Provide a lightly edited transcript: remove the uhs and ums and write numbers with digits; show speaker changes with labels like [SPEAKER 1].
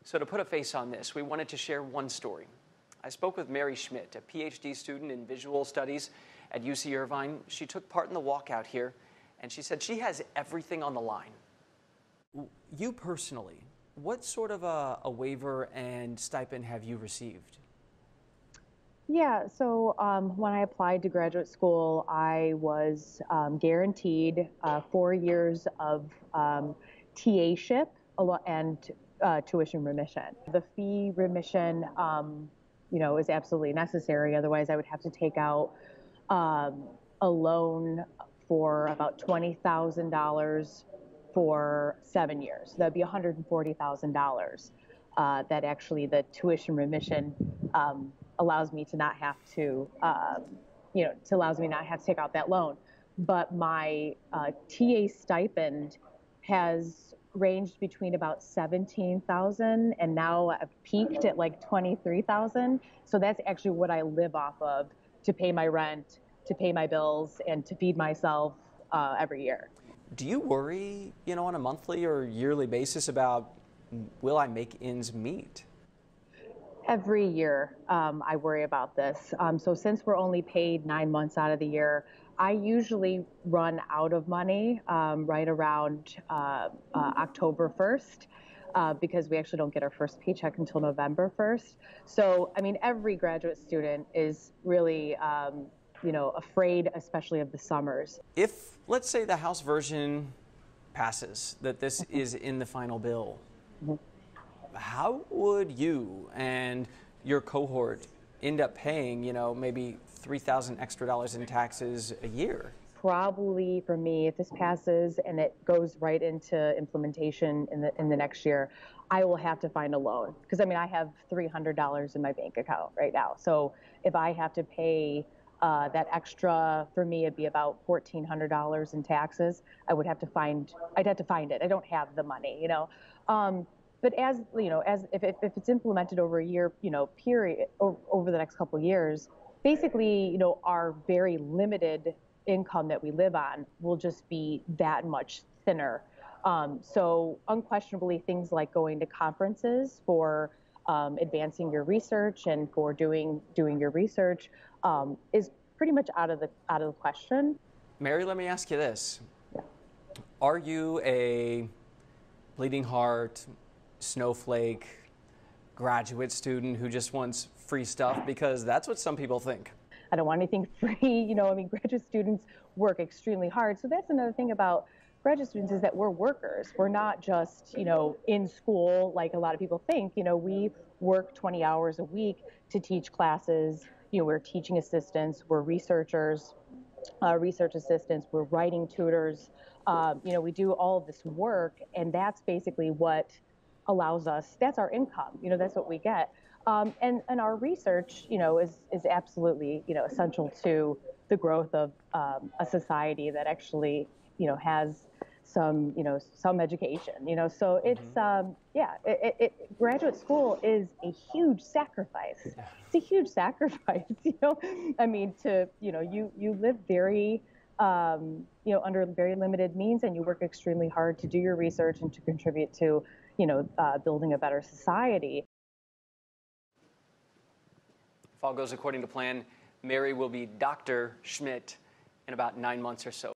[SPEAKER 1] So to put a face on this, we wanted to share one story. I spoke with Mary Schmidt, a PhD student in visual studies at UC Irvine. She took part in the walkout here, and she said she has everything on the line. You personally, what sort of a waiver and stipend have you received?
[SPEAKER 2] Yeah, so when I applied to graduate school, I was guaranteed 4 years of TA-ship and tuition remission. The fee remission, is absolutely necessary. Otherwise, I would have to take out a loan for about $20,000 for 7 years. That'd be $140,000. That actually the tuition remission allows me to not have to, allows me not have to take out that loan. But my TA stipend has ranged between about 17,000 and now I've peaked at like 23,000. So that's actually what I live off of to pay my rent, to pay my bills, and to feed myself every year.
[SPEAKER 1] Do you worry, on a monthly or yearly basis about will I make ends meet?
[SPEAKER 2] Every year, I worry about this. So since we're only paid 9 months out of the year, I usually run out of money right around October 1st because we actually don't get our first paycheck until November 1st. So, I mean, every graduate student is really, afraid, especially of the summers.
[SPEAKER 1] If, let's say, the House version passes, that this is in the final bill, how would you and your cohort end up paying, maybe $3,000 extra in taxes a year?
[SPEAKER 2] Probably for me, if this passes and it goes right into implementation in the next year, I will have to find a loan because I have $300 in my bank account right now. So if I have to pay that extra, for me, it'd be about $1,400 in taxes. I'd have to find it. I don't have the money, But as if it's implemented over a year, period, over the next couple of years, basically, our very limited income that we live on will just be that much thinner. So unquestionably, things like going to conferences for advancing your research and for doing your research is pretty much out of the question.
[SPEAKER 1] Mary, let me ask you this: are you a bleeding heart, snowflake, graduate student who just wants free stuff? Because that's what some people think.
[SPEAKER 2] I don't want anything free. Graduate students work extremely hard. So that's another thing about graduate students is that we're workers. We're not just, in school like a lot of people think. We work 20 hours a week to teach classes. We're teaching assistants, we're researchers, research assistants, we're writing tutors. We do all of this work, and that's basically what allows us, that's our income, that's what we get. And our research, is absolutely, essential to the growth of a society that actually, has some education, so it's, graduate school is a huge sacrifice. It's a huge sacrifice, you live very, under very limited means, and you work extremely hard to do your research and to contribute to, building a better society.
[SPEAKER 1] If all goes according to plan, Mary will be Dr. Schmidt in about 9 months or so.